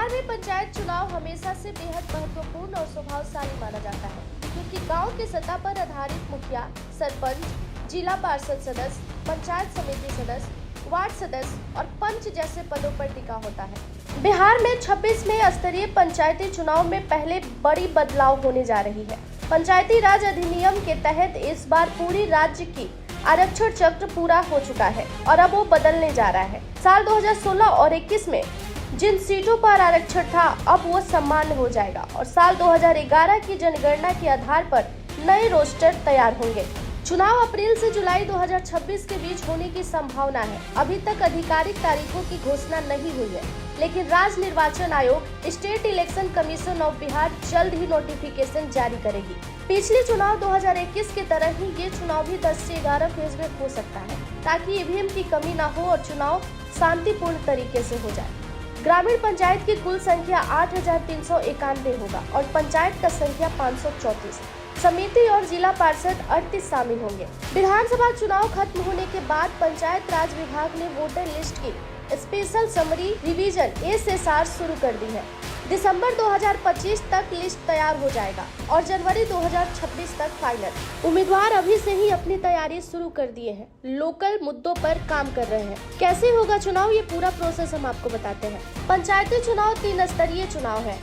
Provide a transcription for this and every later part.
बिहार में पंचायत चुनाव हमेशा से बेहद महत्वपूर्ण और प्रभावशाली माना जाता है, क्योंकि गांव के सतह पर आधारित मुखिया, सरपंच, जिला पार्षद सदस्य, पंचायत समिति सदस्य, वार्ड सदस्य और पंच जैसे पदों पर टिका होता है। बिहार में 26वें स्तरीय पंचायती चुनाव में पहले बड़ी बदलाव होने जा रही है। पंचायती राज अधिनियम के तहत इस बार पूरी राज्य की आरक्षण चक्र पूरा हो चुका है और अब वो बदलने जा रहा है। साल 2016 और 21 में जिन सीटों पर आरक्षण था, अब वो सामान्य हो जाएगा और साल 2011 की जनगणना के आधार पर नए रोस्टर तैयार होंगे। चुनाव अप्रैल से जुलाई 2026 के बीच होने की संभावना है। अभी तक आधिकारिक तारीखों की घोषणा नहीं हुई है, लेकिन राज्य निर्वाचन आयोग state election commission of Bihar जल्द ही नोटिफिकेशन जारी करेगी। पिछले चुनाव 2021 की तरह ही ये चुनाव भी 10 से 11 फेज में हो सकता है, ताकि ईवीएम की कमी न हो और चुनाव शांतिपूर्ण तरीके से हो जाए। ग्रामीण पंचायत की कुल संख्या 8,391 होगा और पंचायत का संख्या 534। समिति और जिला पार्षद 38 शामिल होंगे। विधानसभा चुनाव खत्म होने के बाद पंचायत राज विभाग ने वोटर लिस्ट की स्पेशल समरी रिवीजन SSR शुरू कर दी है। दिसंबर 2025 तक लिस्ट तैयार हो जाएगा और जनवरी 2026 तक फाइनल। उम्मीदवार अभी से ही अपनी तैयारी शुरू कर दिए हैं, लोकल मुद्दों पर काम कर रहे हैं। कैसे होगा चुनाव, ये पूरा प्रोसेस हम आपको बताते हैं। पंचायती चुनाव 3 स्तरीय चुनाव है।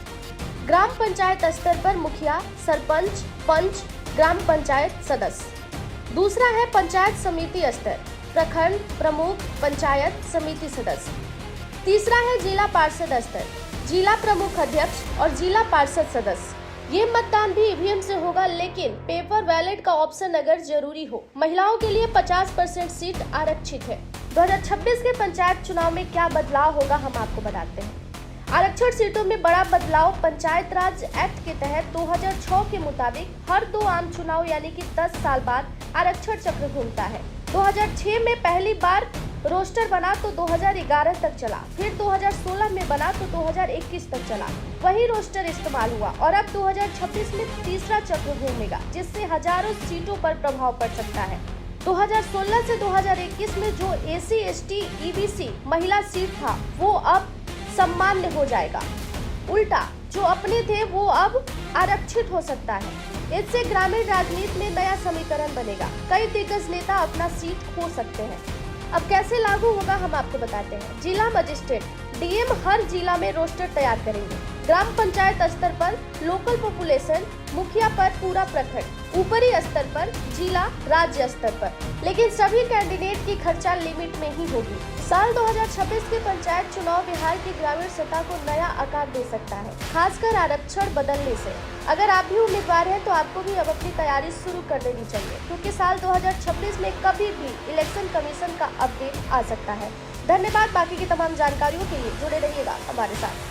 ग्राम पंचायत स्तर पर मुखिया, सरपंच, पंच, ग्राम पंचायत सदस्य। दूसरा है पंचायत समिति स्तर, प्रखंड प्रमुख, पंचायत समिति सदस्य। तीसरा है जिला पार्षद स्तर, जिला प्रमुख अध्यक्ष और जिला पार्षद सदस्य। ये मतदान भी ईवीएम से होगा, लेकिन पेपर बैलेट का ऑप्शन अगर जरूरी हो। महिलाओं के लिए 50% सीट आरक्षित है। 2026 के पंचायत चुनाव में क्या बदलाव होगा, हम आपको बताते हैं। आरक्षण सीटों में बड़ा बदलाव। पंचायत राज एक्ट के तहत 2006 के मुताबिक हर 2 आम चुनाव यानी कि 10 साल बाद आरक्षण चक्र घूमता है। 2006 में पहली बार रोस्टर बना तो 2011 तक चला, फिर 2016 में बना तो 2021 तक चला। वही रोस्टर इस्तेमाल हुआ और अब 2026 में तीसरा चक्र घूमेगा, जिससे हजारों सीटों पर प्रभाव पड़ सकता है। 2016 से 2021 में जो SC ST EBC महिला सीट था, वो अब सामान्य हो जाएगा। उल्टा जो अपने थे वो अब आरक्षित हो सकता है। इससे ग्रामीण राजनीति में नया समीकरण बनेगा। कई दिग्गज नेता अपना सीट खो सकते हैं। अब कैसे लागू होगा, हम आपको बताते हैं। जिला मजिस्ट्रेट DM हर जिला में रोस्टर तैयार करेंगे। ग्राम पंचायत स्तर पर लोकल पॉपुलेशन, मुखिया पर पूरा प्रखंड, ऊपरी स्तर पर जिला, राज्य स्तर पर, लेकिन सभी कैंडिडेट की खर्चा लिमिट में ही होगी। साल 2026 के पंचायत चुनाव बिहार की ग्रामीण सत्ता को नया आकार दे सकता है, खासकर आरक्षण बदलने से। अगर आप भी उम्मीदवार हैं तो आपको भी अब अपनी तैयारी शुरू कर देनी चाहिए, क्योंकि साल 2026 में कभी भी इलेक्शन कमीशन का अपडेट आ सकता है। धन्यवाद। बाकी की तमाम जानकारियों के लिए जुड़े रहिएगा हमारे साथ।